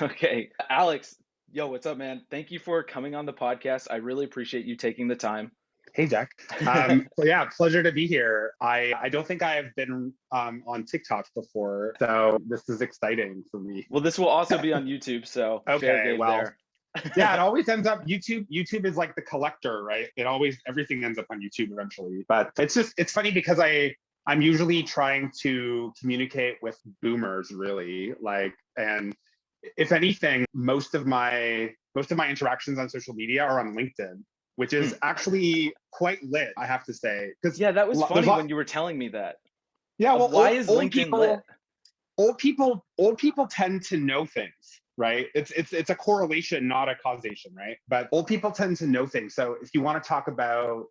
Okay. Alex, yo, what's up, man? Thank you for coming on the podcast. I really appreciate you taking the time. Hey, Jack. So yeah, pleasure to be here. I don't think I have been on TikTok before, so this is exciting for me. Well, this will also be on YouTube, so fair Okay, game well, there. yeah, it always ends up YouTube. YouTube is like the collector, right? It always everything ends up on YouTube eventually. But it's funny because I'm usually trying to communicate with boomers, really, and if anything, most of my interactions on social media are on LinkedIn, which Hmm. is actually quite lit, I have to say. Because Yeah, that was there's funny a lot, when you were telling me that. yeah, well, Why is old LinkedIn lit? people, old people tend to know things, right? It's a correlation, not a causation, right? But old people tend to know things. So if you want to talk about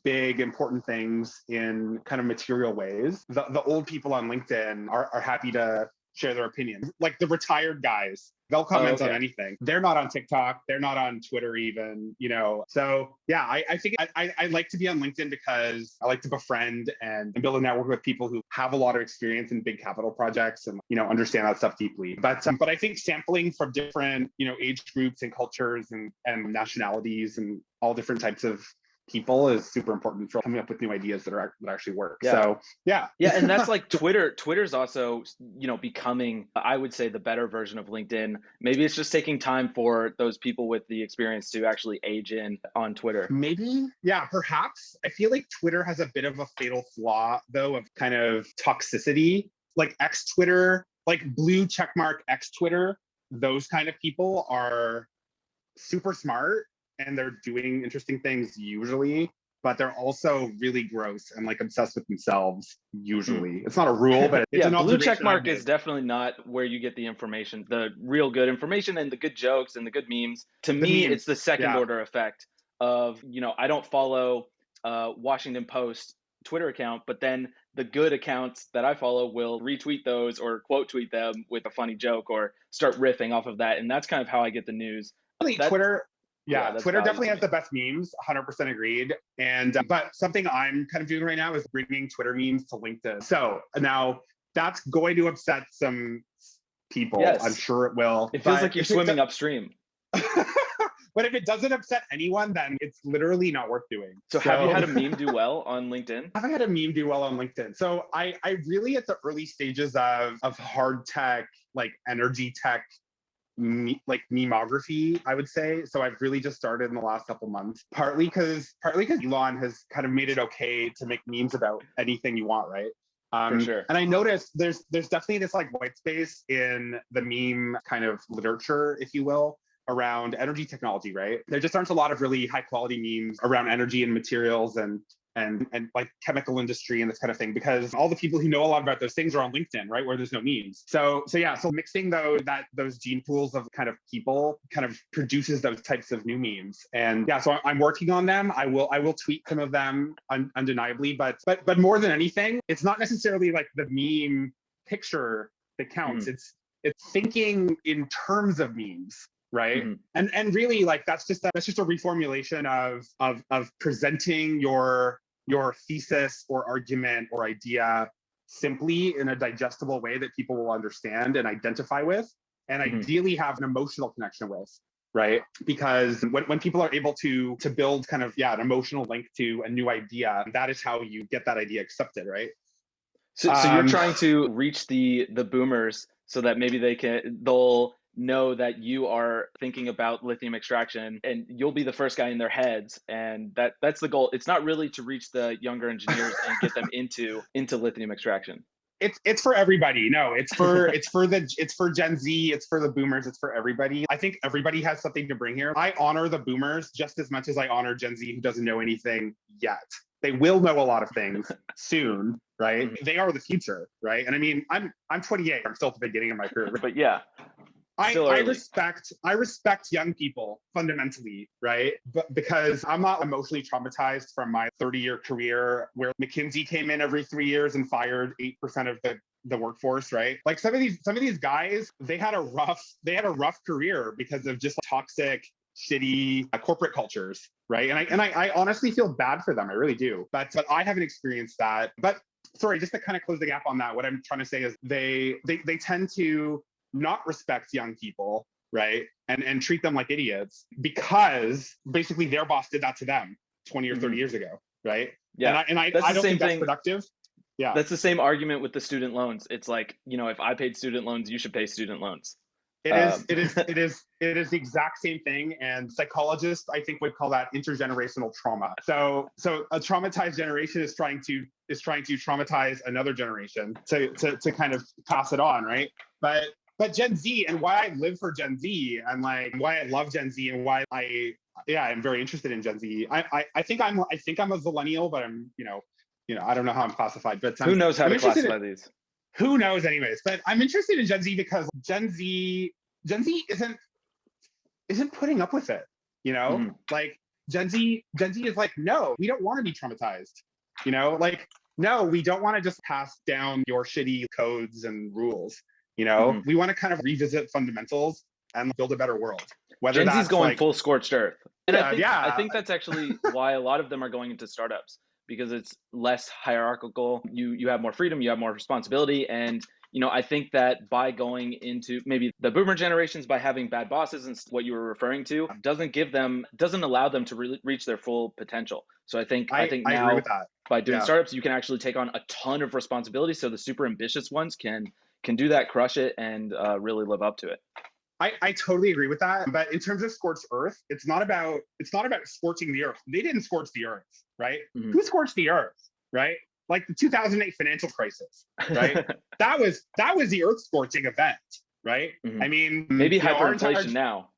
big important things in kind of material ways, the old people on LinkedIn are happy to share their opinions. Like the retired guys, they'll Oh, comment on okay. anything. They're not on TikTok, they're not on Twitter even, So yeah, I think I like to be on LinkedIn because I like to befriend and build a network with people who have a lot of experience in big capital projects and understand that stuff deeply. But I think sampling from different age groups and cultures and nationalities and all different types of people is super important for coming up with new ideas that actually work. Yeah. So yeah. Yeah, and that's like Twitter. Twitter's also, becoming, I would say, the better version of LinkedIn. Maybe it's just taking time for those people with the experience to actually age in on Twitter. Maybe, yeah, perhaps. I feel like Twitter has a bit of a fatal flaw, though, of kind of toxicity. Like X Twitter, like blue checkmark X Twitter, those kind of people are super smart and they're doing interesting things usually, but they're also really gross and like obsessed with themselves Hmm. usually. It's not a rule, but it's Yeah, an blue check observation I've mark is made. definitely not where you get the information, the real good information and the good jokes and the good memes. To The me, it's the memes, second yeah. order effect of, I don't follow Washington Post Twitter account, but then the good accounts that I follow will retweet those or quote tweet them with a funny joke or start riffing off of that. And that's kind of how I get the news. Really, That, Twitter, yeah, yeah, that's Twitter value definitely to has me. the best memes, 100% agreed. And but something I'm kind of doing right now is bringing Twitter memes to LinkedIn. So now that's going to upset some people. I'm Yes, sure it will. it feels But like you're if it swimming upstream. but if it doesn't upset anyone, then it's literally not worth doing. So have you So had a meme do well on LinkedIn? I had a meme do well on LinkedIn. So I really at the early stages of hard tech, like energy tech like memography, I would say. So I've really just started in the last couple months, partly because Elon has kind of made it okay to make memes about anything you want, right? For sure. And I noticed there's definitely this like white space in the meme kind of literature, if you will, around energy technology, right? There just aren't a lot of really high quality memes around energy and materials and like chemical industry and this kind of thing, because all the people who know a lot about those things are on LinkedIn, right, where there's no memes. So yeah, so mixing those gene pools of kind of people kind of produces those types of new memes. And yeah, so I'm working on them. I will tweet some of them undeniably, but more than anything, it's not necessarily like the meme picture that counts. Mhm, It's thinking in terms of memes, right? mhm. And really, like that's just a reformulation of presenting your thesis or argument or idea simply in a digestible way that people will understand and identify with, and Mhm. ideally have an emotional connection with, right? Because when people are able to build kind of an emotional link to a new idea, that is how you get that idea accepted, right? So you're um trying to reach the boomers so that maybe they'll know that you are thinking about lithium extraction and you'll be the first guy in their heads, and that's the goal. It's not really to reach the younger engineers and get them into lithium extraction. it's for everybody. No, it's for Gen Z, it's for the boomers, it's for everybody. I think everybody has something to bring here. I honor the boomers just as much as I honor Gen Z, who doesn't know anything yet. They will know a lot of things soon, right? Mhm. They are the future, right? And I mean, I'm 28. I'm still at the beginning of my career. But yeah, I, still I early. respect I respect young people fundamentally, right? But because I'm not emotionally traumatized from my 30-year career where McKinsey came in every 3 years and fired 8% of the workforce, right? Like some of these guys, they had a rough career because of just toxic, shitty corporate cultures, right? And I honestly feel bad for them. I really do. But I haven't experienced that. But sorry, just to kind of close the gap on that, what I'm trying to say is they tend to not respect young people, right? And treat them like idiots because basically their boss did that to them 20 or 30 years ago, right? Yeah, that's I the don't same think that's thing. productive. Yeah. That's the same argument with the student loans. It's like, if I paid student loans, you should pay student loans. It is, Um, it is, it is, it is the exact same thing. And psychologists, I think, would call that intergenerational trauma. So a traumatized generation is trying to traumatize another generation to kind of pass it on, right? But Gen Z, and why I live for Gen Z, and like why I love Gen Z, and why I'm very interested in Gen Z. I think I'm a millennial, but I'm I don't know how I'm classified, but who knows how I'm to interested in, classify these? who knows anyways, but I'm interested in Gen Z because Gen Z isn't putting up with it, Mhm. like Gen Z is like, no, we don't want to be traumatized, like, no, we don't want to just pass down your shitty codes and rules, Mhm. we want to kind of revisit fundamentals and build a better world, whether Gen Z's that's going like, full scorched earth. And I yeah, think I yeah, think that's actually why a lot of them are going into startups, because it's less hierarchical. You have more freedom, you have more responsibility, and I think that by going into maybe the boomer generations, by having bad bosses and what you were referring to, doesn't allow them to reach their full potential. So I think I agree with now that. by doing Yeah. startups, you can actually take on a ton of responsibility. So the super ambitious ones can do that, crush it, and really live up to it. I totally agree with that. But in terms of scorched earth, it's not about scorching the earth. They didn't scorch the earth, right? Mhm. Who scorched the earth, right? Like the 2008 financial crisis, right? That was the earth scorching event, right? Mhm. I mean, Maybe our entire hyperinflation now.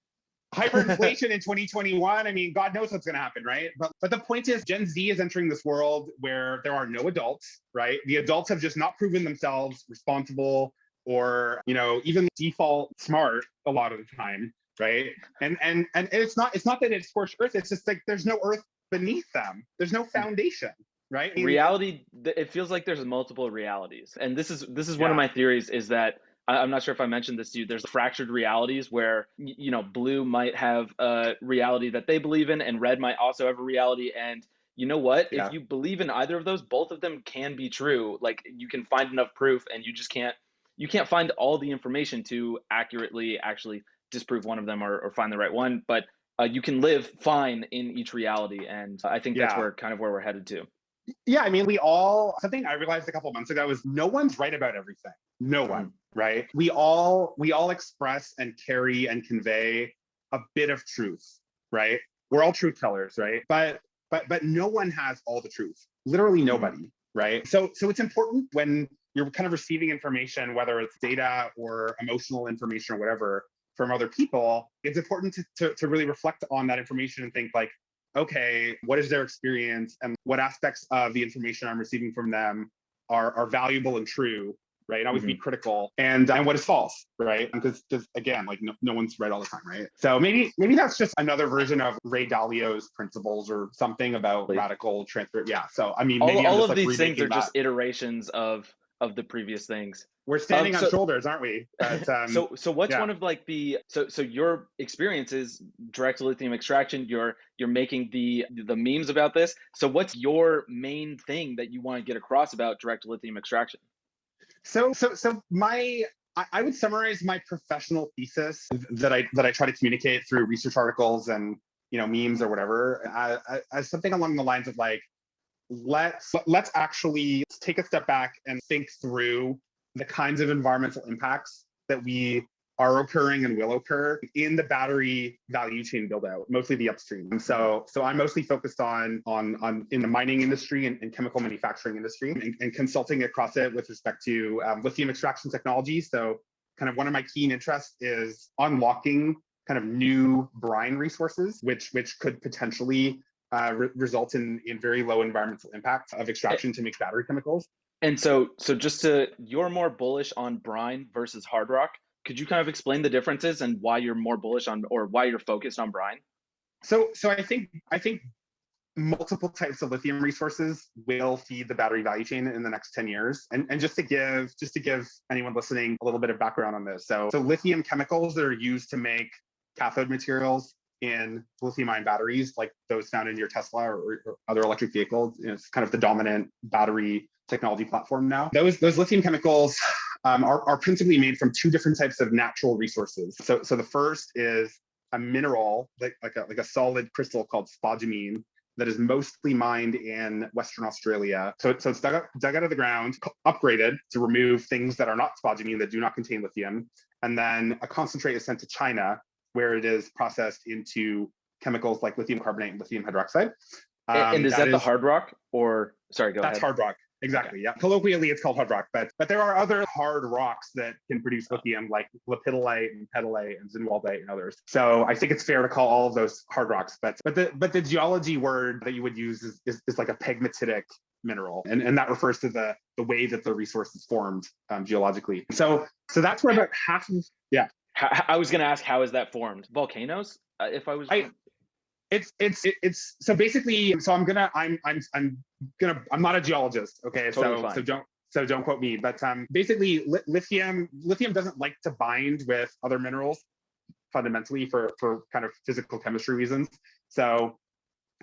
hyperinflation in 2021. I mean, God knows what's going to happen, right? But the point is, Gen Z is entering this world where there are no adults, right? The adults have just not proven themselves responsible or even default smart a lot of the time, right? And it's not that it's scorched earth. It's just like there's no earth beneath them. There's no foundation, right? I mean, Reality, it feels like there's multiple realities, and this is one of yeah, my theories, is that I'm not sure if I mentioned this to you. There's fractured realities where blue might have a reality that they believe in, and red might also have a reality. And you know what, if yeah, you believe in either of those, both of them can be true. Like, you can find enough proof, and you can't find all the information to accurately actually disprove one of them, or find the right one. But you can live fine in each reality, and I think that's yeah. where we're headed to. Yeah, I mean, something I realized a couple of months ago is no one's right about everything. No one, Mhm. right? We all express and carry and convey a bit of truth, right? We're all truth tellers, right? But no one has all the truth. Literally Mhm. nobody, right? So it's important when you're kind of receiving information, whether it's data or emotional information or whatever, from other people, it's important to really reflect on that information and think like, okay, what is their experience and what aspects of the information I'm receiving from them are valuable and true, right? And always be Mhm. critical, and what is false, right? Because again, like no one's right all the time, right? So maybe that's just another version of Ray Dalio's principles or something about Like, radical transfer. Yeah. So I mean, all maybe I'm all just of like these things are remaking just that. iterations of the previous things. We're standing on So shoulders, aren't we? But so what's yeah. one of like so your experience is direct lithium extraction. You're making the memes about this. So what's your main thing that you want to get across about direct lithium extraction? So I would summarize my professional thesis that I try to communicate through research articles and memes or whatever as something along the lines of like, let's actually take a step back and think through the kinds of environmental impacts that we are occurring and will occur in the battery value chain build out, mostly the upstream. And Mhm. so I'm mostly focused on in the mining industry and chemical manufacturing industry, and consulting across it with respect to lithium extraction technology. So kind of one of my keen interests is unlocking kind of new brine resources, which could potentially result in very low environmental impact of extraction to make battery chemicals. And so you're more bullish on brine versus hard rock. Could you kind of explain the differences and why you're more bullish on, or why you're focused on brine? So I think multiple types of lithium resources will feed the battery value chain in the next 10 years. And just to give anyone listening a little bit of background on this. So lithium chemicals that are used to make cathode materials in lithium ion batteries, like those found in your Tesla or other electric vehicles, it's kind of the dominant battery technology platform now. Those lithium chemicals are principally made from two different types of natural resources. So the first is a mineral, like a solid crystal called spodumene, that is mostly mined in Western Australia. So it's dug out of the ground, upgraded to remove things that are not spodumene, that do not contain lithium. And then a concentrate is sent to China, where it is processed into chemicals like lithium carbonate and lithium hydroxide. And is that the hard rock, or sorry, go That's ahead. hard rock. Exactly. Okay. Yeah. Colloquially, it's called hard rock, but there are other hard rocks that can produce lithium, like lepidolite and pedalite and zinwaldite and others. So I think it's fair to call all of those hard rocks. But the geology word that you would use is like a pegmatitic mineral, and that refers to the way that the resource is formed geologically. So that's where about half of I was going to ask, how is that formed? Volcanoes? If I was. It's so basically, so I'm not a geologist, okay? Totally So don't quote me, but basically lithium doesn't like to bind with other minerals fundamentally for kind of physical chemistry reasons. So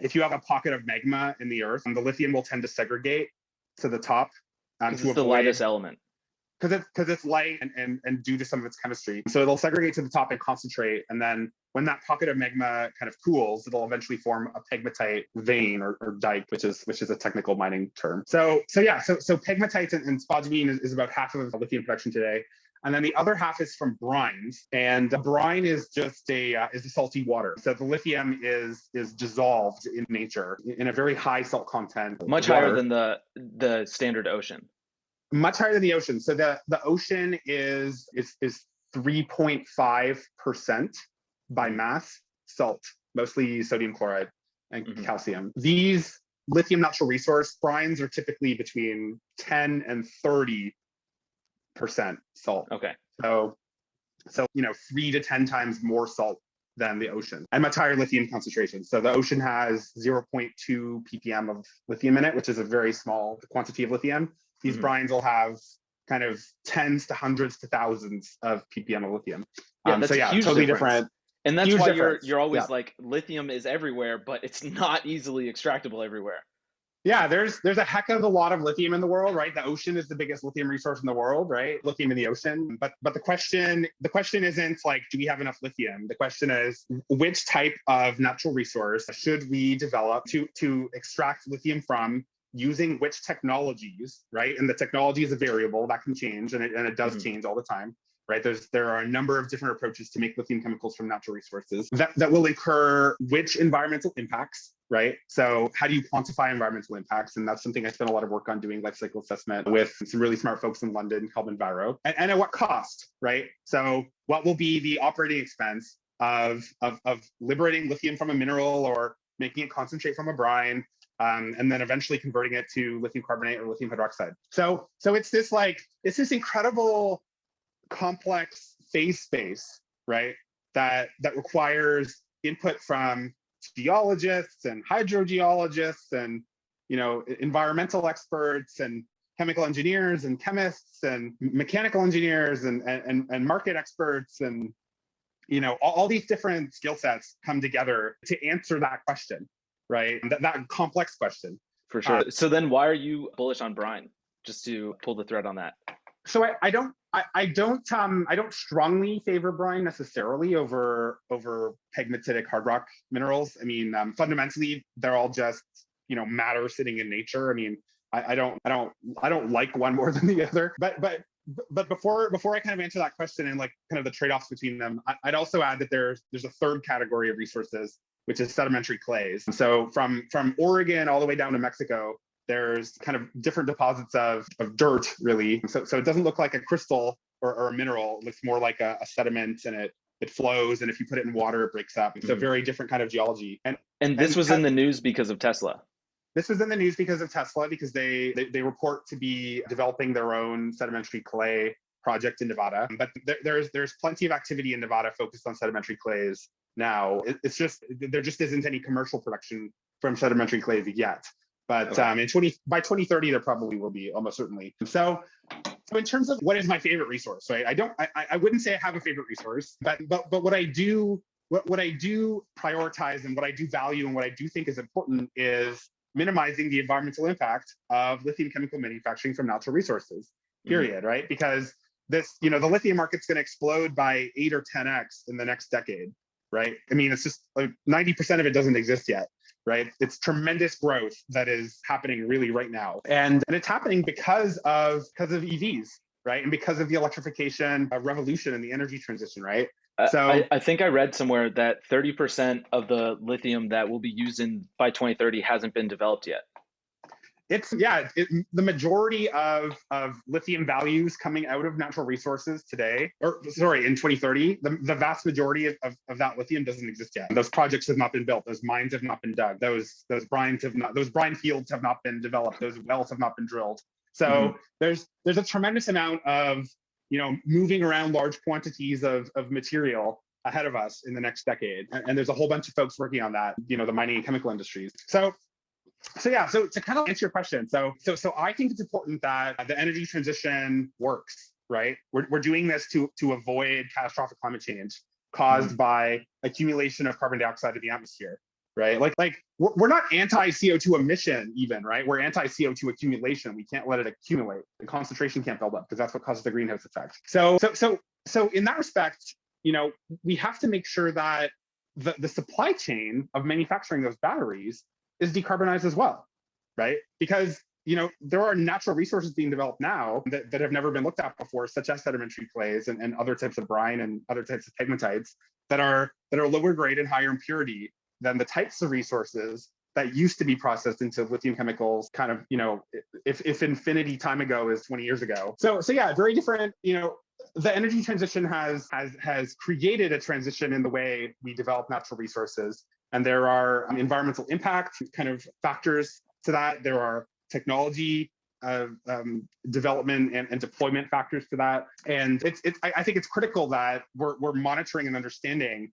if you have a pocket of magma in the earth, the lithium will tend to segregate to the top to it's the lightest element. Because it's light and due to some of its chemistry. So it'll segregate to the top and concentrate. And then when that pocket of magma kind of cools, it'll eventually form a pegmatite vein or dike, which is a technical mining term. So pegmatite and spodumene is about half of lithium production today. And then the other half is from brines. And the brine is just a salty water. So the lithium is dissolved in nature in a very high salt content. Much higher than the standard ocean. Much higher than the ocean. So the ocean is 3.5% by mass salt, mostly sodium chloride and calcium. These lithium natural resource brines are typically between 10 and 30% salt. Okay. So 3 to 10 times more salt than the ocean, and much higher lithium concentration. So the ocean has 0.2 ppm of lithium in it, which is a very small quantity of lithium. These brines will have kind of tens to hundreds to thousands of ppm of lithium. Yeah, that's a huge totally difference. Different. And that's why you're always like, lithium is everywhere, but it's not easily extractable everywhere. Yeah, there's a heck of a lot of lithium in the world, right? The ocean is the biggest lithium resource in the world, right? Lithium in the ocean. But the question isn't like, do we have enough lithium? The question is, which type of natural resource should we develop to extract lithium from, using which technologies, right? And the technology is a variable that can change, and it does change all the time, right? There are a number of different approaches to make lithium chemicals from natural resources that will incur which environmental impacts, right? So how do you quantify environmental impacts? And that's something I spent a lot of work on doing, life cycle assessment with some really smart folks in London called Enviro. And at what cost, right? So what will be the operating expense of liberating lithium from a mineral or making it concentrate from a brine, and then eventually converting it to lithium carbonate or lithium hydroxide. So it's this incredible complex phase space, right? That requires input from geologists and hydrogeologists and environmental experts and chemical engineers and chemists and mechanical engineers and market experts, and all these different skill sets come together to answer that question, right? That complex question. For sure. So then why are you bullish on brine? Just to pull the thread on that. So I don't strongly favor brine necessarily over pegmatitic hard rock minerals. I mean, fundamentally, they're all just matter sitting in nature. I mean, I don't like one more than the other. But before I kind of answer that question and like kind of the trade-offs between them, I'd also add that there's a third category of resources, which is sedimentary clays. So from Oregon all the way down to Mexico, there's kind of different deposits of dirt, really. So it doesn't look like a crystal or a mineral. It looks more like a sediment, and it flows, and if you put it in water, it breaks up. It's a very different kind of geology. And this was in the news because of Tesla. This was in the news because of Tesla, because they report to be developing their own sedimentary clay project in Nevada. But there's plenty of activity in Nevada focused on sedimentary clays now. It's just there just isn't any commercial production from sedimentary clays yet. But by 2030, there probably will be, almost certainly. So in terms of what is my favorite resource, right? I wouldn't say I have a favorite resource, but what I do prioritize and what I do value and what I do think is important is minimizing the environmental impact of lithium chemical manufacturing from natural resources, period, right? Because the lithium market's going to explode by 8 or 10x in the next decade, right? I mean, it's just like 90% of it doesn't exist yet, right? It's tremendous growth that is happening really right now. And it's happening because of EVs, right? And because of the electrification revolution and the energy transition, right? I think I read somewhere that 30% of the lithium that will be used by 2030 hasn't been developed yet. The majority of lithium values coming out of natural resources today, in 2030, the vast majority of that lithium doesn't exist yet. Those projects have not been built. Those mines have not been dug. Those brine fields have not been developed. Those wells have not been drilled. So there's a tremendous amount of moving around large quantities of material ahead of us in the next decade, and there's a whole bunch of folks working on that. The mining and chemical industries. So to kind of answer your question, so I think it's important that the energy transition works, right? We're doing this to avoid catastrophic climate change caused by accumulation of carbon dioxide in the atmosphere, right? Like we're not anti-CO2 emission even, right? We're anti-CO2 accumulation. We can't let it accumulate. The concentration can't build up because that's what causes the greenhouse effect. So in that respect, we have to make sure that the supply chain of manufacturing those batteries is decarbonized as well, right? Because there are natural resources being developed now that have never been looked at before, such as sedimentary clays and other types of brine and other types of pegmatites that are lower grade and higher impurity than the types of resources that used to be processed into lithium chemicals, kind of, if infinity time ago is 20 years ago. So yeah, very different. The energy transition has created a transition in the way we develop natural resources. And there are environmental impact kind of factors to that. There are technology development and deployment factors to that. And I think it's critical that we're monitoring and understanding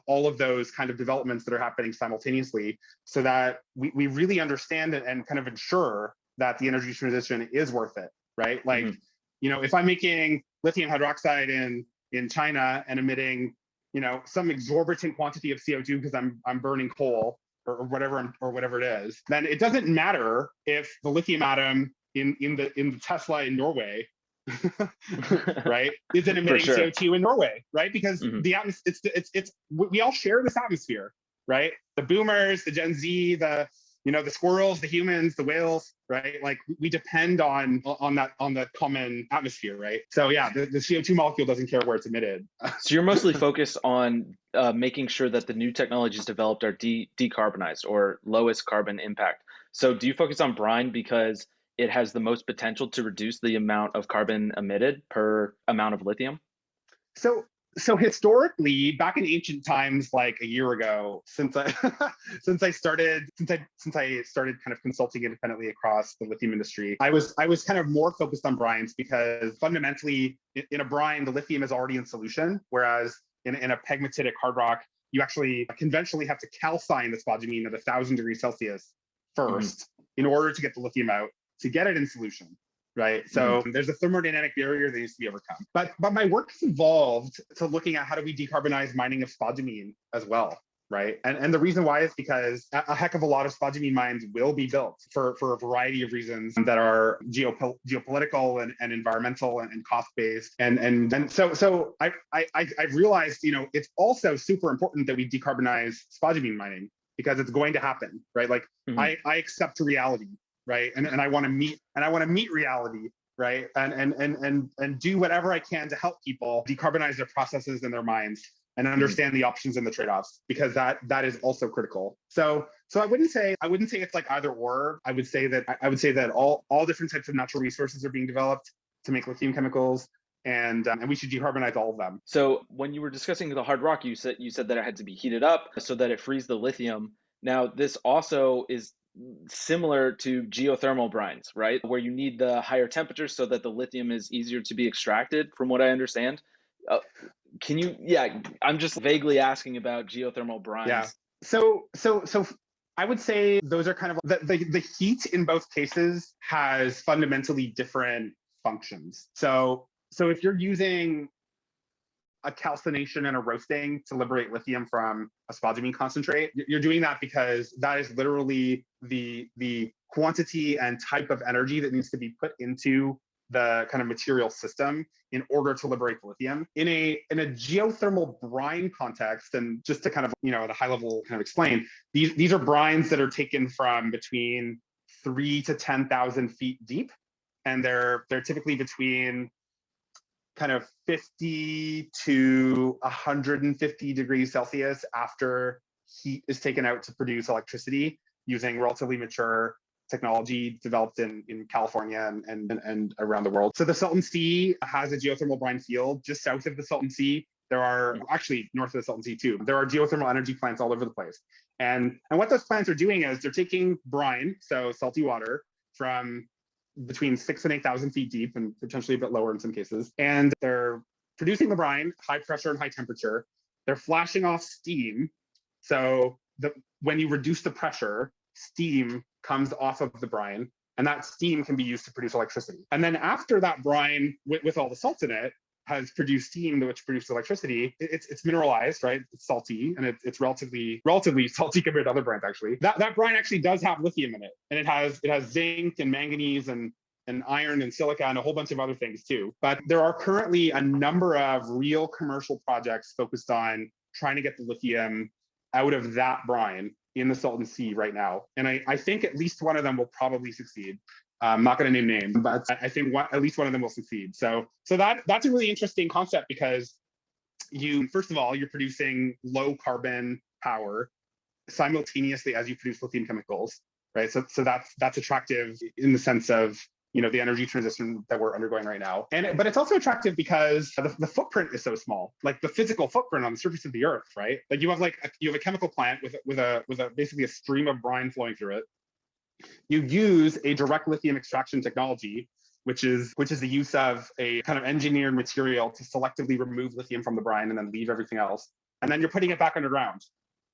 all of those kind of developments that are happening simultaneously, so that we really understand and kind of ensure that the energy transition is worth it, right? Like, if I'm making lithium hydroxide in China and emitting some exorbitant quantity of CO2 because I'm burning coal or whatever it is, then it doesn't matter if the lithium atom in the Tesla in Norway, right, isn't emitting CO2 in Norway, right? Because the atmosphere, we all share this atmosphere, right? The boomers, the Gen Z, the squirrels, the humans, the whales, right? Like we depend on the common atmosphere, right? So yeah, the CO2 molecule doesn't care where it's emitted. So you're mostly focused on making sure that the new technologies developed are decarbonized or lowest carbon impact. So do you focus on brine because it has the most potential to reduce the amount of carbon emitted per amount of lithium? So historically, back in ancient times, like a year ago, since I started kind of consulting independently across the lithium industry, I was kind of more focused on brines because fundamentally in a brine, the lithium is already in solution, whereas in a pegmatitic hard rock, you actually conventionally have to calcine the spodumene at 1,000 degrees Celsius first in order to get the lithium out, to get it in solution. Right. So there's a thermodynamic barrier that needs to be overcome. But my work has evolved to looking at how do we decarbonize mining of spodumene as well. Right. And the reason why is because a heck of a lot of spodumene mines will be built for a variety of reasons that are geopolitical and environmental and cost based. And so I've realized, it's also super important that we decarbonize spodumene mining because it's going to happen. Right. Like I accept reality. Right. And I want to meet reality, right? And do whatever I can to help people decarbonize their processes and their minds and understand the options and the trade-offs, because that is also critical. So I wouldn't say it's like either or. I would say that all different types of natural resources are being developed to make lithium chemicals, and we should decarbonize all of them. So when you were discussing the hard rock, you said that it had to be heated up so that it frees the lithium. Now, this also is similar to geothermal brines, right? Where you need the higher temperatures so that the lithium is easier to be extracted, from what I understand. I'm just vaguely asking about geothermal brines. Yeah. So I would say those are kind of the heat in both cases has fundamentally different functions. So if you're using a calcination and a roasting to liberate lithium from a spodumene concentrate, you're doing that because that is literally the quantity and type of energy that needs to be put into the kind of material system in order to liberate the lithium. In a geothermal brine context, and just to kind of, at a high level kind of explain, these are brines that are taken from between 3 to 10,000 feet deep, and they're typically between kind of 50 to 150 degrees Celsius after heat is taken out to produce electricity using relatively mature technology developed in California and around the world. So the Salton Sea has a geothermal brine field just south of the Salton Sea. There are actually north of the Salton Sea too. There are geothermal energy plants all over the place. And what those plants are doing is they're taking brine, so salty water, from between 6,000 and 8,000 feet deep and potentially a bit lower in some cases. And they're producing the brine, high pressure and high temperature. They're flashing off steam. So when you reduce the pressure, steam comes off of the brine, and that steam can be used to produce electricity. And then after that brine, with all the salts in it, has produced steam which produces electricity, it's mineralized, right? It's salty, and it's relatively salty compared to other brines, actually. That brine actually does have lithium in it, and it has zinc and manganese and iron and silica and a whole bunch of other things too. But there are currently a number of real commercial projects focused on trying to get the lithium out of that brine in the Salton Sea right now. And I think at least one of them will probably succeed. I'm not going to name names, but I think at least one of them will succeed. So that's a really interesting concept, because first of all, you're producing low carbon power simultaneously as you produce lithium chemicals, right? So that's attractive in the sense of, the energy transition that we're undergoing right now. But it's also attractive because the footprint is so small, like the physical footprint on the surface of the earth, right? Like you have a chemical plant with a basically a stream of brine flowing through it. You use a direct lithium extraction technology, which is the use of a kind of engineered material to selectively remove lithium from the brine and then leave everything else. And then you're putting it back underground.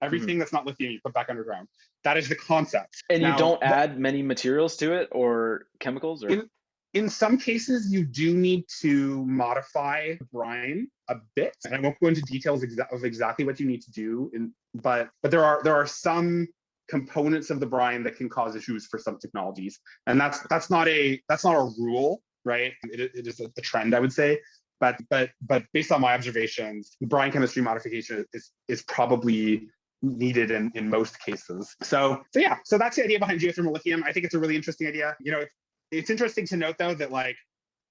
Everything that's not lithium, you put back underground. That is the concept. And you don't add many materials to it or chemicals? Or in some cases, you do need to modify the brine a bit. And I won't go into details of exactly what you need to do, but there are some components of the brine that can cause issues for some technologies. And that's not a rule, right? It is a trend, I would say. But based on my observations, brine chemistry modification is probably needed in most cases. So that's the idea behind geothermal lithium. I think it's a really interesting idea. It's interesting to note though that like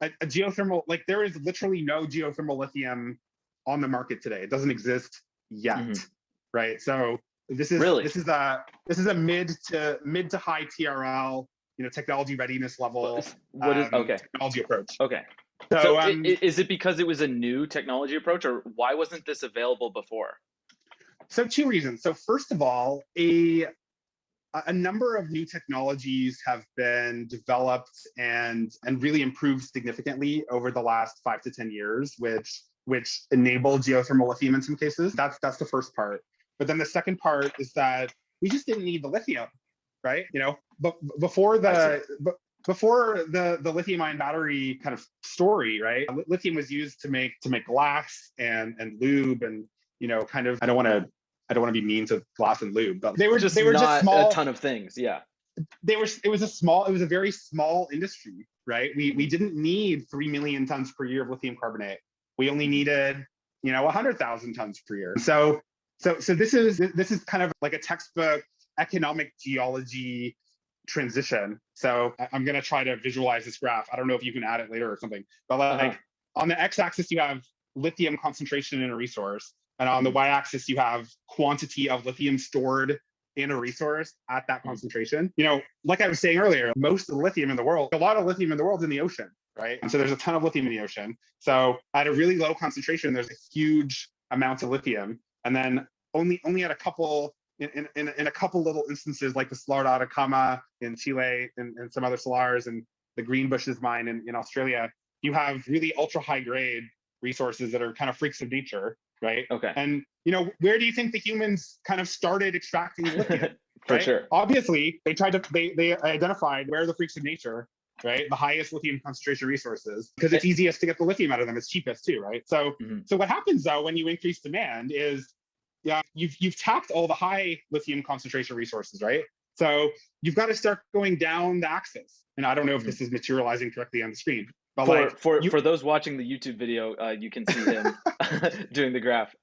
a geothermal, like there is literally no geothermal lithium on the market today. It doesn't exist yet, right? So this is a mid to high TRL, technology readiness level. Technology approach. Okay. So is it because it was a new technology approach, or why wasn't this available before? So two reasons. So first of all, a number of new technologies have been developed and really improved significantly over the last 5 to 10 years, which enable geothermal lithium in some cases. That's the first part. But then the second part is that we just didn't need the lithium, right? But before the lithium ion battery kind of story, right? Lithium was used to make glass and lube and kind of, I don't want to be mean to glass and lube, but they were just small, a ton of things. Yeah. It was a very small industry, right? We didn't need 3 million tons per year of lithium carbonate. We only needed 100,000 tons per year. So this is kind of like a textbook economic geology transition. So I'm going to try to visualize this graph. I don't know if you can add it later or something, but like on the x-axis, you have lithium concentration in a resource. And on the y-axis, you have quantity of lithium stored in a resource at that concentration. Like I was saying earlier, most of the lithium in the world, a lot of lithium in the world is in the ocean, right? And so there's a ton of lithium in the ocean. So at a really low concentration, there's a huge amount of lithium. And then only at a couple, in a couple little instances, like the Salar de Atacama in Chile and some other salars and the Greenbushes mine in Australia, you have really ultra high grade resources that are kind of freaks of nature. Right. Okay. And where do you think the humans kind of started extracting lithium? For right? sure. Obviously, they identified where the freaks of nature, right? The highest lithium concentration resources, because it's easiest to get the lithium out of them. It's cheapest too, right? So what happens though when you increase demand is, you've tapped all the high lithium concentration resources, right? So you've got to start going down the axis. And I don't know if this is materializing correctly on the screen, But For like for you, for those watching the YouTube video, you can see him doing the graph.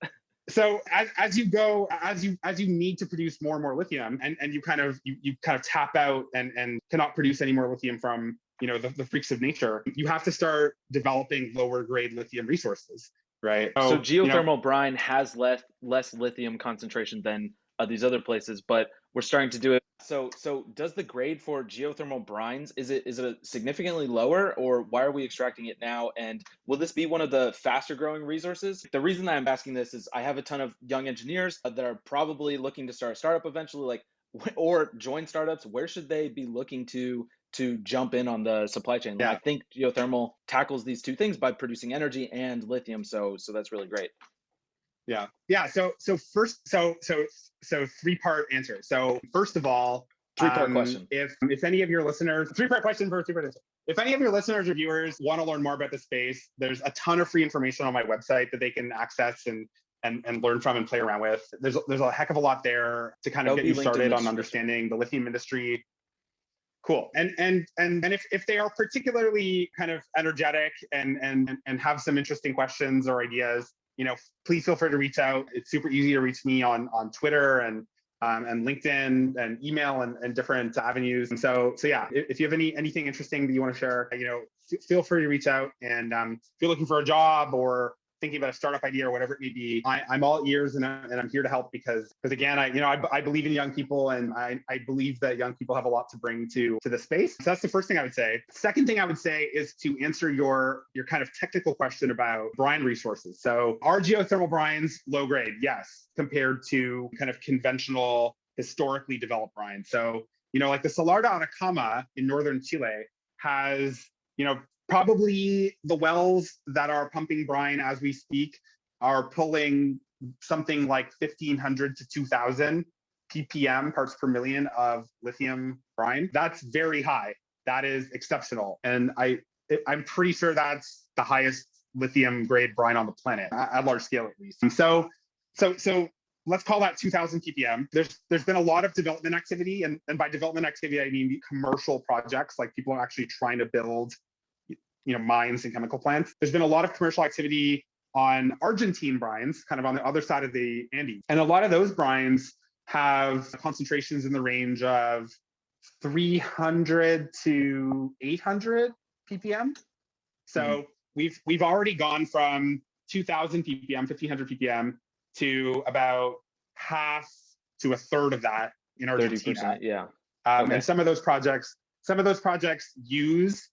so as you go, as you need to produce more and more lithium, and you kind of tap out and cannot produce any more lithium from the freaks of nature, you have to start developing lower grade lithium resources, right? So So geothermal brine has less lithium concentration than these other places, but we're starting to do it. So does the grade for geothermal brines, is it a significantly lower, or why are we extracting it now? And will this be one of the faster growing resources? The reason that I'm asking this is I have a ton of young engineers that are probably looking to start a startup eventually, like or join startups. Where should they be looking to jump in on the supply chain? I yeah. think geothermal tackles these two things by producing energy and lithium. So that's really great. Yeah. So three-part answer. So first of all, Three-part question. if any of your listeners, three-part question for a three-part answer. If any of your listeners or viewers want to learn more about the space, there's a ton of free information on my website that they can access and learn from and play around with. There's a heck of a lot there to kind of That'll get be you linked in started the on description. understanding the lithium industry. Cool. And if they are particularly kind of energetic and have some interesting questions or ideas, please feel free to reach out. It's super easy to reach me on Twitter and LinkedIn and email and different avenues. And so yeah, if you have anything interesting that you want to share, feel free to reach out. And if you're looking for a job or thinking about a startup idea or whatever it may be, I'm all ears and I'm here to help because again, I believe in young people and I believe that young people have a lot to bring to the space. So that's the first thing I would say. Second thing I would say is to answer your kind of technical question about brine resources. So are geothermal brines low grade? Yes, compared to kind of conventional historically developed brines. So, like the Salar de Atacama in northern Chile has, probably the wells that are pumping brine as we speak are pulling something like 1,500 to 2,000 ppm, parts per million, of lithium brine. That's very high. That is exceptional. And I'm pretty sure that's the highest lithium grade brine on the planet, at large scale at least. And so let's call that 2,000 ppm. There's been a lot of development activity, and by development activity I mean commercial projects, like people are actually trying to build mines and chemical plants. There's been a lot of commercial activity on Argentine brines, kind of on the other side of the Andes. And a lot of those brines have concentrations in the range of 300 to 800 ppm. So we've already gone from 2,000 ppm, 1,500 ppm, to about half to a third of that in Argentina. 30%, yeah. Okay. Okay. And some of those projects use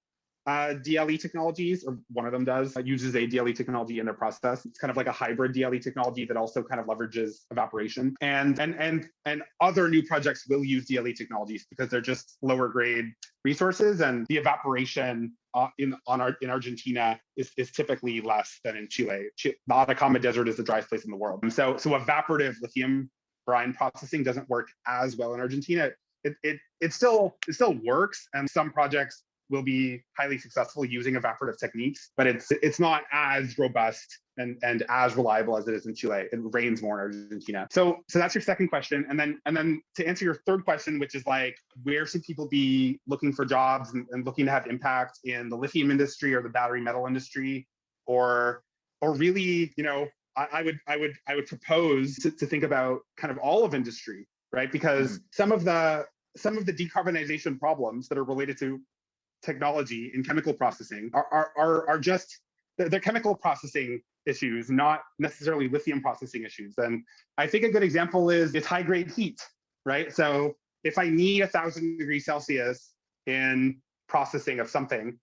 DLE technologies, or one of them uses a DLE technology in their process. It's kind of like a hybrid DLE technology that also kind of leverages evaporation. And other new projects will use DLE technologies because they're just lower grade resources, and the evaporation in Argentina is typically less than in Chile. The Atacama Desert is the driest place in the world. And so evaporative lithium brine processing doesn't work as well in Argentina. It still works, and some projects will be highly successful using evaporative techniques, but it's not as robust and as reliable as it is in Chile. It rains more in Argentina. So that's your second question. And then to answer your third question, which is like, where should people be looking for jobs and looking to have impact in the lithium industry or the battery metal industry, or really, I would propose to think about kind of all of industry, right? Because some of the decarbonization problems that are related to technology in chemical processing are just, they're chemical processing issues, not necessarily lithium processing issues. And I think a good example is high grade heat, right? So if I need 1,000 degrees Celsius in processing of something,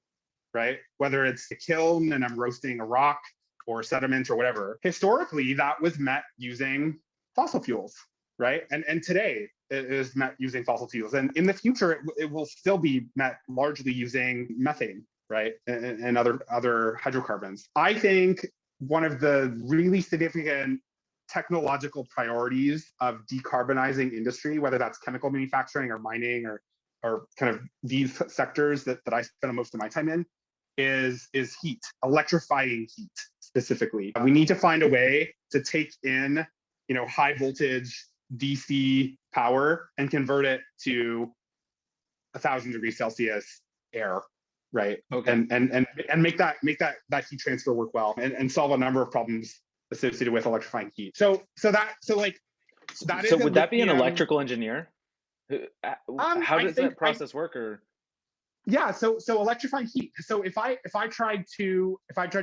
right, whether it's a kiln and I'm roasting a rock or sediment or whatever, historically that was met using fossil fuels, right? And today it is met using fossil fuels. And in the future, it will still be met largely using methane, right? And other hydrocarbons. I think one of the really significant technological priorities of decarbonizing industry, whether that's chemical manufacturing or mining or kind of these sectors that I spend most of my time in, is heat, electrifying heat specifically. We need to find a way to take in, high voltage DC power and convert it to 1,000 degrees Celsius air, right? Okay. And make that heat transfer work well, and solve a number of problems associated with electrifying heat. So that So is a would that be an lithium. electrical engineer? How I does think that I process work? Or Yeah, so electrifying heat. So if I tried to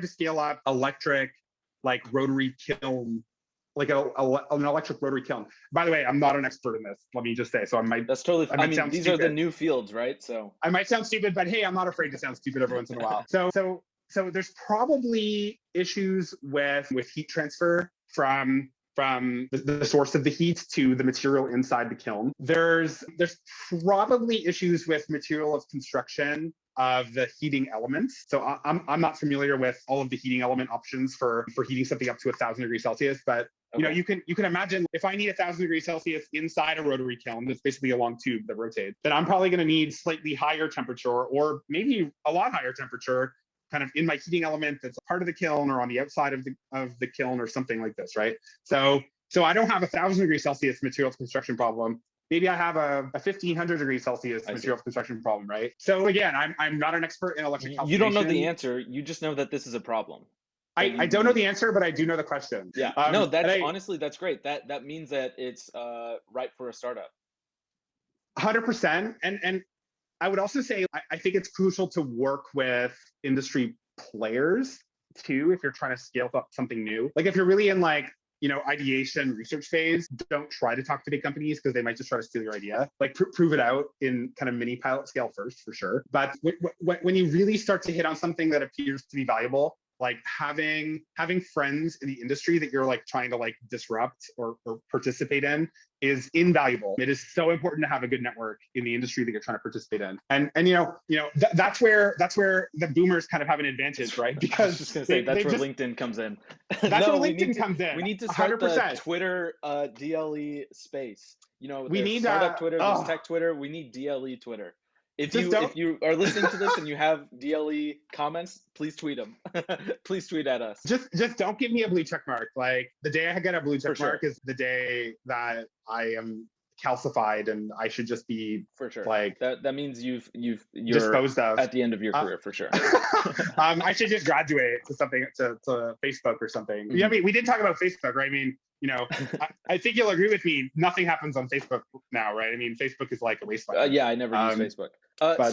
scale up electric, like rotary kiln, like an electric rotary kiln. By the way, I'm not an expert in this. Let me just say. So that's totally. I I might mean, sound these are the stupid. new fields, right? So I might sound stupid, but hey, I'm not afraid to sound stupid every once in a while. So there's probably issues with heat transfer from the source of the heat to the material inside the kiln. There's probably issues with material of construction of the heating elements. So I'm not familiar with all of the heating element options for heating something up to 1,000 degrees Celsius, but okay. you can imagine if I need 1,000 degrees Celsius inside a rotary kiln, that's basically a long tube that rotates, then I'm probably going to need slightly higher temperature, or maybe a lot higher temperature, kind of in my heating element that's a part of the kiln or on the outside of the kiln or something like this, right? So I don't have 1,000 degrees Celsius materials construction problem. Maybe I have a 1,500 degrees Celsius I see. material construction problem, right? So again, I'm not an expert in electric You don't know the calcination. answer. You just know that this is a problem that I you don't know need. the answer, but I do know the question. Yeah. No, And that's I honestly that's great. That means that it's ripe for a startup. 100%. And I would also say I think it's crucial to work with industry players too if you're trying to scale up something new. Like if you're really in ideation research phase, don't try to talk to big companies because they might just try to steal your idea. Like prove it out in kind of mini pilot scale first, for sure. But when you really start to hit on something that appears to be valuable, like having friends in the industry that you're like trying to like disrupt or participate in is invaluable. It is so important to have a good network in the industry that you're trying to participate in. And that's where the boomers kind of have an advantage, right? I was Because just gonna say they that's where just LinkedIn comes in. that's No, where LinkedIn comes in. we need to start the 100%. Twitter DLE space. We There's need startup Twitter, there's oh, tech Twitter. We need DLE Twitter. just If don't you are listening to this and you have DLE comments, please tweet them. Please tweet at us just don't give me a blue check mark. Like the day I get a blue for check sure. mark is the day that I am calcified and I should just be For sure. like That means you're disposed of. at the end of your Uh, career for sure. I should just graduate to something to Facebook or something. Yeah, I Mhm. mean, we did talk about Facebook, right? I mean, I think you'll agree with me. Nothing happens on Facebook now, right? I mean, Facebook is like a wasteland. Yeah, I never use Facebook. But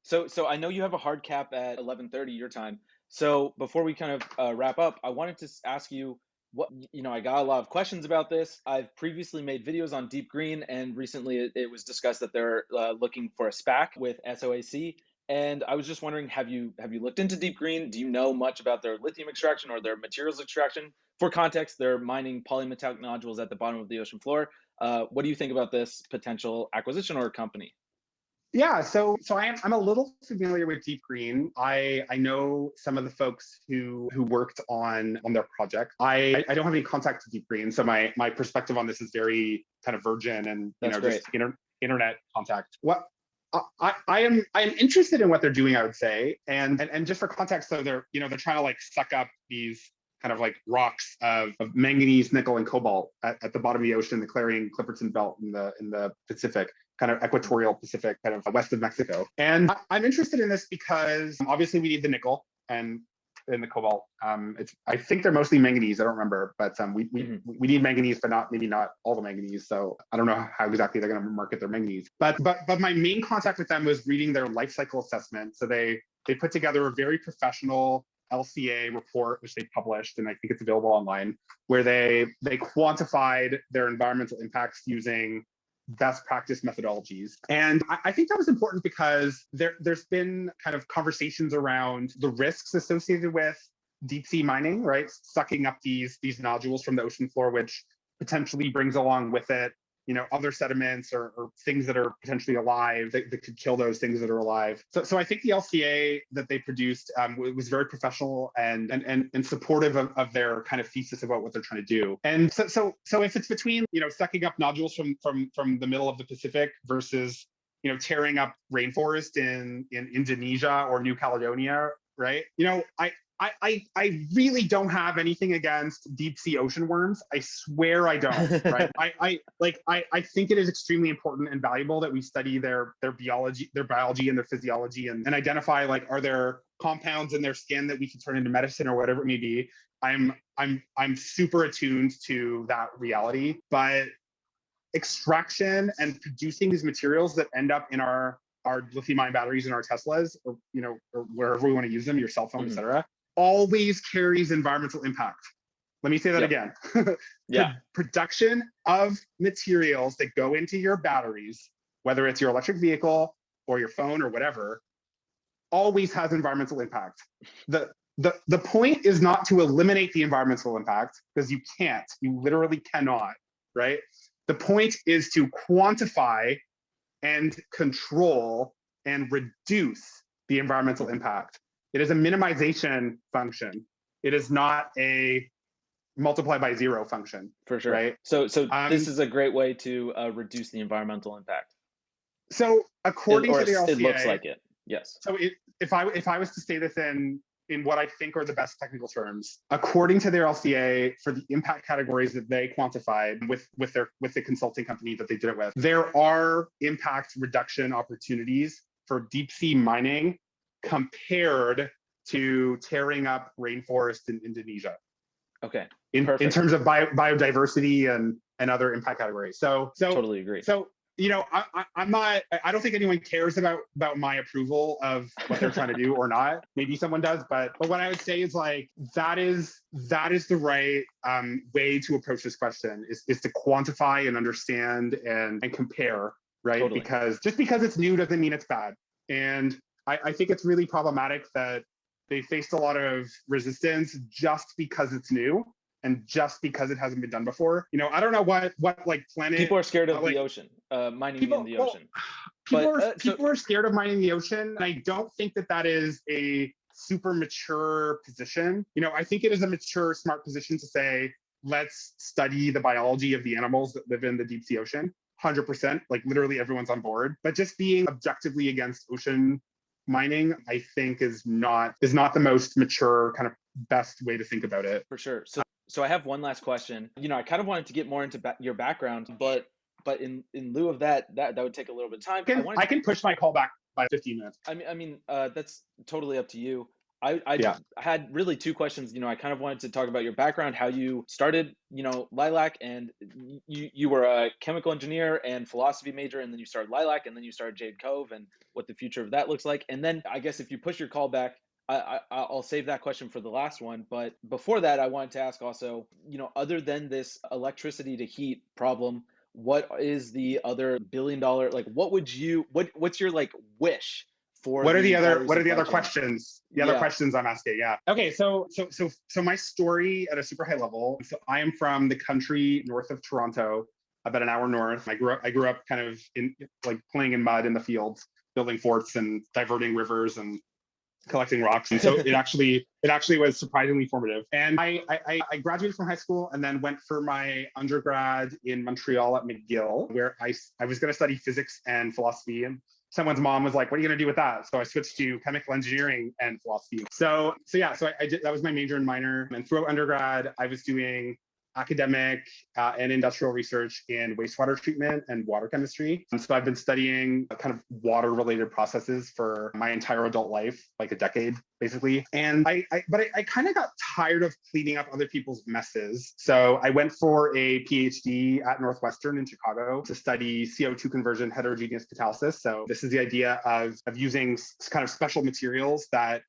So I know you have a hard cap at 11:30 your time. So before we kind of wrap up, I wanted to ask you what I got a lot of questions about this. I've previously made videos on DeepGreen, and recently it was discussed that they're looking for a SPAC with SOAC. And I was just wondering, have you looked into DeepGreen? Do you know much about their lithium extraction or their materials extraction? For context, they're mining polymetallic nodules at the bottom of the ocean floor. What do you think about this potential acquisition or company? yeah, so I'm a little familiar with Deep Green. I know some of the folks who worked on their project. I don't have any contact to Deep Green, so my perspective on this is very kind of virgin and That's just great. internet contact. What I am interested in what they're doing, I would say, and just for context, so they're trying to like suck up these kind of like rocks of manganese, nickel, and cobalt at the bottom of the ocean, the Clarion-Clipperton Belt in the Pacific, kind of equatorial Pacific, kind of west of Mexico. And I'm interested in this because obviously we need the nickel and the cobalt. I think they're mostly manganese. I don't remember, but Mhm. we need manganese, but maybe not all the manganese. So I don't know how exactly they're going to market their manganese. But my main contact with them was reading their life cycle assessment. So they put together a very professional LCA report, which they published, and I think it's available online, where they quantified their environmental impacts using best practice methodologies. And I think that was important because there's been kind of conversations around the risks associated with deep sea mining, right? Sucking up these nodules from the ocean floor, which potentially brings along with it other sediments or things that are potentially alive that could kill those things that are alive. So I think the LCA that they produced was very professional and supportive of their kind of thesis about what they're trying to do. And so if it's between sucking up nodules from the middle of the Pacific versus tearing up rainforest in Indonesia or New Caledonia, right? I really don't have anything against deep sea ocean worms. I swear I don't. Right. I think it is extremely important and valuable that we study their biology, and their physiology, and identify like, are there compounds in their skin that we can turn into medicine or whatever it may be. I'm super attuned to that reality, but extraction and producing these materials that end up in our lithium-ion batteries in our Teslas, or or wherever we want to use them, your cell phone, etc., always carries environmental impact. Let me say that again. Production of materials that go into your batteries, whether it's your electric vehicle or your phone or whatever, always has environmental impact. The point is not to eliminate the environmental impact, because you can't. You literally cannot, right? The point is to quantify and control and reduce the environmental impact. It is a minimization function. It is not a multiply by zero function. For sure. Right. So this is a great way to reduce the environmental impact. So according to the LCA, it looks like it. Yes. So if I was to say this in what I think are the best technical terms, according to their LCA, for the impact categories that they quantified with the consulting company that they did it with, there are impact reduction opportunities for deep sea mining compared to tearing up rainforest in Indonesia. Okay. In terms of biodiversity and other impact categories. So totally agree. So I'm not. I don't think anyone cares about my approval of what they're trying to do or not. Maybe someone does, but what I would say is like that is the right way to approach this question is to quantify and understand and compare, right? Totally. Because just because it's new doesn't mean it's bad. And I think it's really problematic that they faced a lot of resistance just because it's new. And just because it hasn't been done before, I don't know what like planet people are scared of the ocean, mining in the ocean. People are scared of mining the ocean, and I don't think that is a super mature position. I think it is a mature, smart position to say, let's study the biology of the animals that live in the deep sea ocean. 100%, like literally everyone's on board. But just being objectively against ocean mining, I think is not the most mature, kind of best way to think about it. For sure. So I have one last question. I kind of wanted to get more into your background, but in lieu of that would take a little bit of time. I can push my call back by 15 minutes. I mean, that's totally up to you. I had really two questions. I kind of wanted to talk about your background, how you started, Lilac, and you were a chemical engineer and philosophy major, and then you started Lilac, and then you started Jade Cove, and what the future of that looks like. And then I guess if you push your call back, I'll save that question for the last one. But before that, I wanted to ask also, other than this electricity to heat problem, what is the other $1 billion, like, what's your like wish for? What are the other questions? The other questions I'm asking. Yeah. Okay. So my story at a super high level. So I am from the country north of Toronto, about an hour north. I grew up kind of in like playing in mud in the fields, building forts and diverting rivers and collecting rocks. And so it actually was surprisingly formative. And I graduated from high school and then went for my undergrad in Montreal at McGill, where I was going to study physics and philosophy. And someone's mom was like, what are you going to do with that? So I switched to chemical engineering and philosophy. So I did, that was my major and minor. And throughout undergrad, I was doing academic and industrial research in wastewater treatment and water chemistry. And so I've been studying kind of water related processes for my entire adult life, like a decade, basically. And I kind of got tired of cleaning up other people's messes. So I went for a PhD at Northwestern in Chicago to study CO2 conversion, heterogeneous catalysis. So this is the idea of using kind of special materials that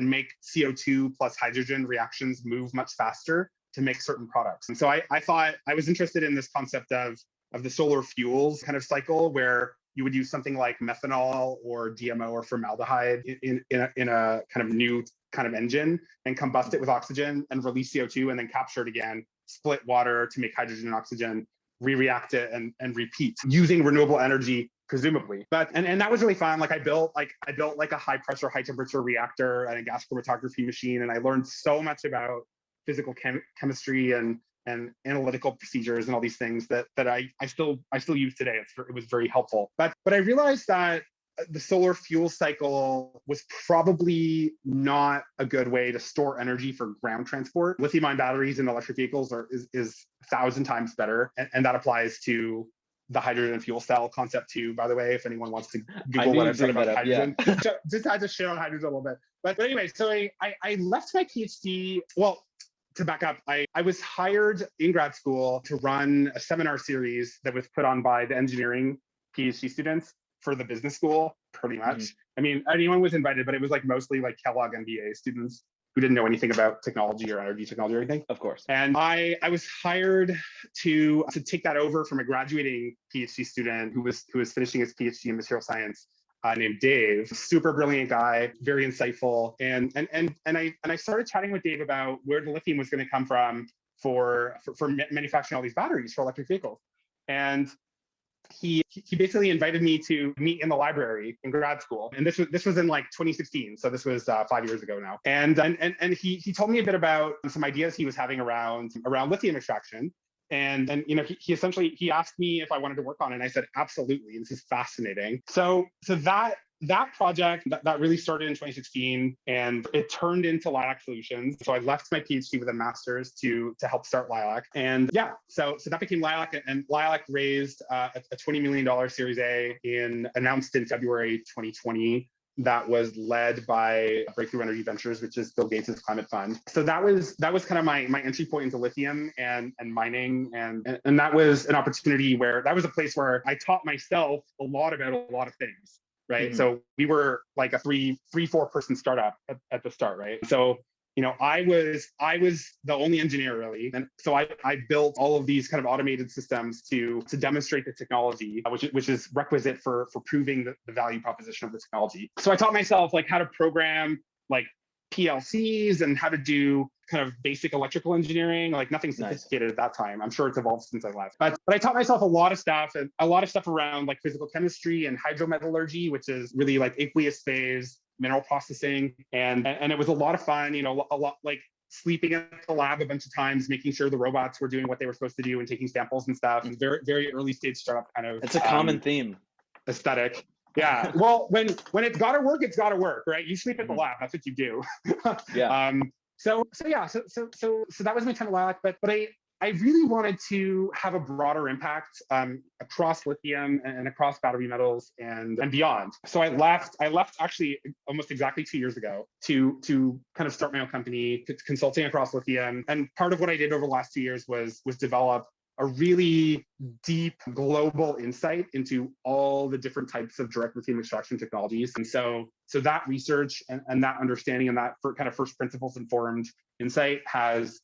make CO2 plus hydrogen reactions move much faster to make certain products. And so I thought I was interested in this concept of the solar fuels kind of cycle, where you would use something like methanol or DMO or formaldehyde in a kind of new kind of engine and combust it with oxygen and release CO2 and then capture it again, split water to make hydrogen and oxygen, re-react it and repeat using renewable energy, presumably. But and that was really fun. Like I built like a high pressure, high temperature reactor and a gas chromatography machine. And I learned so much about physical chemistry and analytical procedures and all these things that I still use today. It was very helpful. But I realized that the solar fuel cycle was probably not a good way to store energy for ground transport. Lithium-ion batteries in electric vehicles is 1,000 times better, and that applies to the hydrogen fuel cell concept too, by the way, if anyone wants to I Google knew what you'd I've said bring about that up. Yeah. hydrogen. Just had to shit on hydrogen a little bit. But anyway, so I left my PhD, well, to back up, I was hired in grad school to run a seminar series that was put on by the engineering PhD students for the business school, pretty much. I mean, anyone was invited, but it was like mostly like Kellogg MBA students who didn't know anything about technology or energy technology or anything. Of course. And I was hired to take that over from a graduating PhD student who was finishing his PhD in material science, named Dave. Super brilliant guy, very insightful. And I started chatting with Dave about where the lithium was going to come from for manufacturing all these batteries for electric vehicles. And he basically invited me to meet in the library in grad school, and this was in like 2016, so this was 5 years ago now. And he told me a bit about some ideas he was having around lithium extraction, and you know, he essentially asked me if I wanted to work on it, and I said absolutely. This is fascinating. So that project that really started in 2016, and it turned into Lilac Solutions. So I left my PhD with a master's to help start Lilac, and yeah, so that became Lilac, and Lilac raised a $20 million Series A announced in February 2020. That was led by Breakthrough Energy Ventures, which is Bill Gates' climate fund. So that was kind of my entry point into lithium and mining, and that was an opportunity where that was a place where I taught myself a lot about a lot of things. Right. So we were like a 4 person startup at the start. Right. So, you know, I was the only engineer really. And so I built all of these kind of automated systems to demonstrate the technology, which is requisite for proving the value proposition of the technology. So I taught myself like how to program like PLCs and how to do kind of basic electrical engineering, like nothing sophisticated at that time. I'm sure it's evolved since I left. But I taught myself a lot of stuff, and a lot of stuff around like physical chemistry and hydrometallurgy, which is really like aqueous phase mineral processing. And it was a lot of fun, you know, a lot like sleeping at the lab a bunch of times, making sure the robots were doing what they were supposed to do and taking samples and stuff. And very, very early stage startup kind of. It's a common theme. Aesthetic. Yeah. Well, when it's got to work, it's got to work, right? You sleep at the lab. That's what you do. Yeah. So that was my time at Lilac, but I really wanted to have a broader impact across lithium and across battery metals and beyond. So I left actually almost exactly 2 years ago to kind of start my own company, consulting across lithium. And part of what I did over the last 2 years was develop a really deep global insight into all the different types of direct lithium extraction technologies. And so that research and that understanding and that kind of first principles informed insight has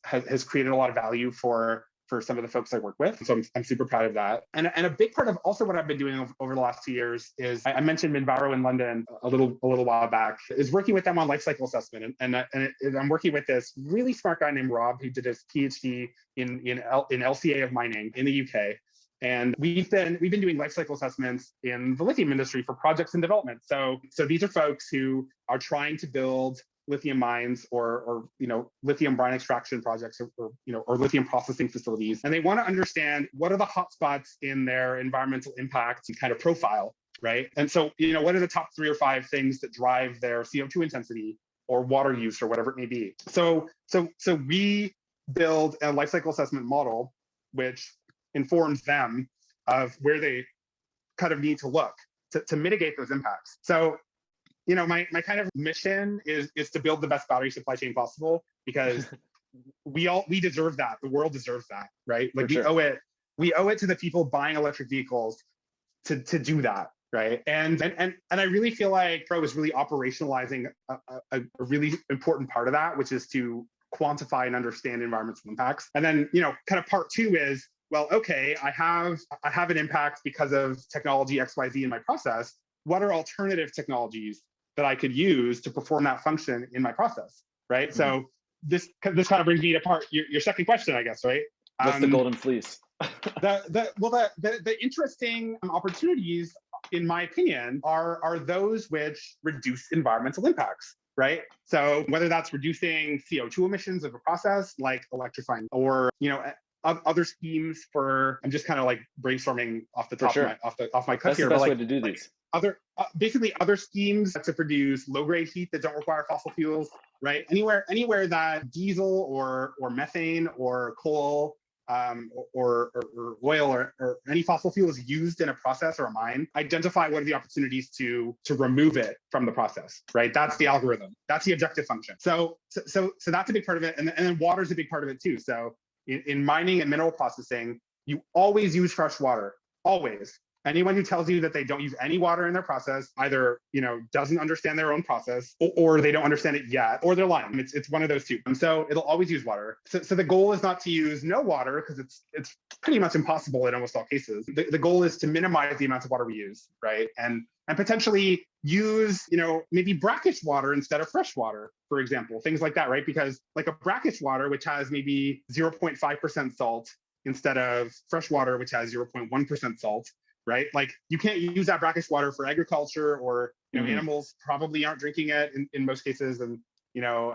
created a lot of value for some of the folks I work with. So I'm super proud of that. And a big part of also what I've been doing over the last 2 years is I mentioned Minvaro in London a little while back, is working with them on life cycle assessment. And I'm working with this really smart guy named Rob, who did his PhD in LCA of mining in the UK. And we've been doing life cycle assessments in the lithium industry for projects in development. So these are folks who are trying to build lithium mines or you know, lithium brine extraction projects or you know, or lithium processing facilities, and they want to understand what are the hotspots in their environmental impact and kind of profile, right? And so, you know, what are the top 3 or 5 things that drive their CO2 intensity or water use or whatever it may be? So we build a life cycle assessment model which informs them of where they kind of need to look to mitigate those impacts. So, you know, my kind of mission is to build the best battery supply chain possible, because we deserve that. The world deserves that, right? Like we owe it to the people buying electric vehicles to do that, right? And I really feel like Pro is really operationalizing a really important part of that, which is to quantify and understand environmental impacts. And then, you know, kind of part 2 is, well, okay, I have an impact because of technology XYZ in my process. What are alternative technologies that I could use to perform that function in my process, right? Mm-hmm. So this kind of brings me to your second question, I guess, right? What's the golden fleece? The interesting opportunities, in my opinion, are those which reduce environmental impacts, right? So whether that's reducing CO2 emissions of a process like electrifying, or, you know, other schemes for, I'm just kind of like brainstorming off the For top of sure. my cuff That's the here, but best way to do like these. other basically other schemes to produce low grade heat that don't require fossil fuels, right? Anywhere that diesel or methane or coal or oil or any fossil fuel is used in a process or a mine, identify what are the opportunities to remove it from the process, right? That's the algorithm. That's the objective function. So that's a big part of it, and then water is a big part of it too. So in mining and mineral processing, you always use fresh water, always. Anyone who tells you that they don't use any water in their process either, doesn't understand their own process, or they don't understand it yet, or they're lying. It's one of those two. And so it'll always use water. So the goal is not to use no water, because it's pretty much impossible in almost all cases. The goal is to minimize the amount of water we use, right? And potentially use, maybe brackish water instead of fresh water, for example, things like that, right? Because like a brackish water, which has maybe 0.5% salt instead of fresh water, which has 0.1% salt, right? Like you can't use that brackish water for agriculture, or animals probably aren't drinking it in most cases. And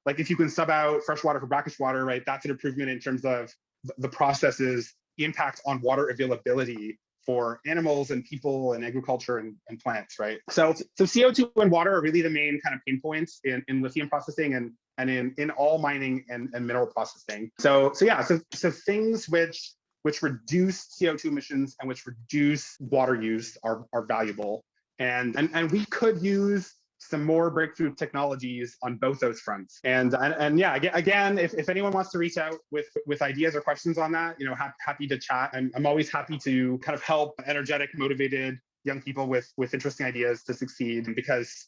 like if you can sub out fresh water for brackish water, right, that's an improvement in terms of the process's impact on water availability for animals and people and agriculture and plants, right? So CO2 and water are really the main kind of pain points in lithium processing and in all mining and mineral processing. So things which reduce CO2 emissions and which reduce water use are valuable. And we could use some more breakthrough technologies on both those fronts. And yeah, again, if anyone wants to reach out with ideas or questions on that, happy to chat. I'm always happy to kind of help energetic, motivated young people with interesting ideas to succeed, because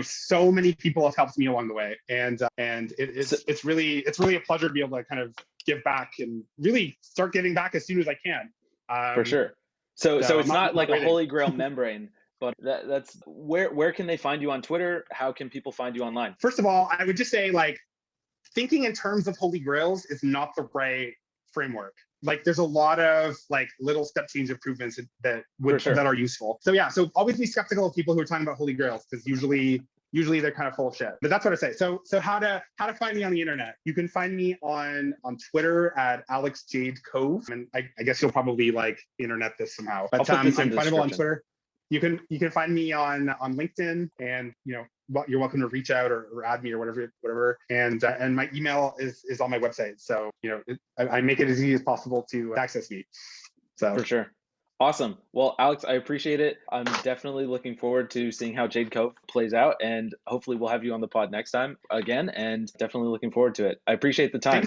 so many people have helped me along the way, and it's really a pleasure to be able to kind of give back and really start giving back as soon as I can. For sure. So it's not like a waiting. holy grail membrane, but that's where can they find you on Twitter? How can people find you online? First of all, I would just say, like, thinking in terms of holy grails is not the right framework. Like there's a lot of like little step change improvements that are useful. So yeah, so always be skeptical of people who are talking about holy grails, because usually they're kind of full of shit. But that's what I say. So how to find me on the internet? You can find me on Twitter at Alex Jade Cove, and I guess you'll probably like internet this somehow. But I'm findable on Twitter. You can find me on LinkedIn, and you're welcome to reach out or add me or whatever. And my email is on my website. So I make it as easy as possible to access me. So for sure. Awesome. Well, Alex, I appreciate it. I'm definitely looking forward to seeing how Jade Cove plays out, and hopefully we'll have you on the pod next time again, and definitely looking forward to it. I appreciate the time.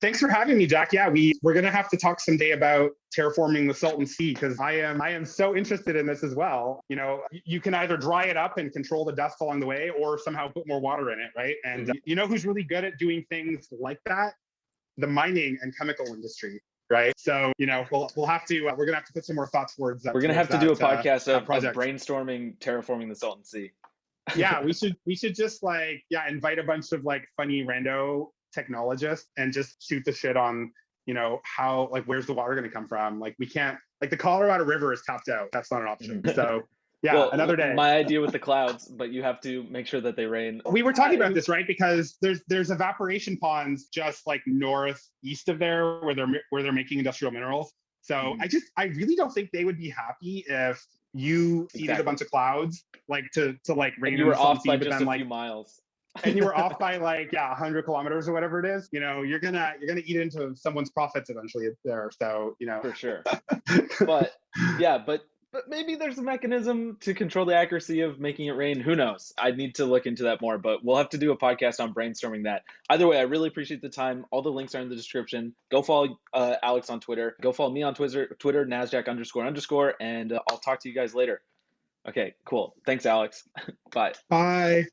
Thanks for having me, Jack. Yeah, we're gonna have to talk someday about terraforming the Salton Sea, because I am so interested in this as well. You can either dry it up and control the dust along the way, or somehow put more water in it, right? And who's really good at doing things like that? The mining and chemical industry, right? So we'll have to we're gonna have to put some more thoughts towards that. We're gonna have to do a podcast of project. Brainstorming terraforming the Salton Sea. Yeah, we should just invite a bunch of like funny rando technologists and just shoot the shit on how, like, where's the water going to come from. Like, we can't, like, the Colorado River is tapped out. That's not an option. So yeah, well, another day. My idea with the clouds, but you have to make sure that they rain. We were talking about this, right? Because there's evaporation ponds just like northeast of there where they're making industrial minerals. So I really don't think they would be happy if you seeded a bunch of clouds to rain. And you were off by just a few miles. And you were off by 100 kilometers or whatever it is. You're gonna eat into someone's profits eventually there. So for sure. But maybe there's a mechanism to control the accuracy of making it rain. Who knows? I need to look into that more, but we'll have to do a podcast on brainstorming that. Either way, I really appreciate the time. All the links are in the description. Go follow Alex on Twitter. Go follow me on Twitter, ___, and I'll talk to you guys later. Okay, cool. Thanks, Alex. Bye. Bye.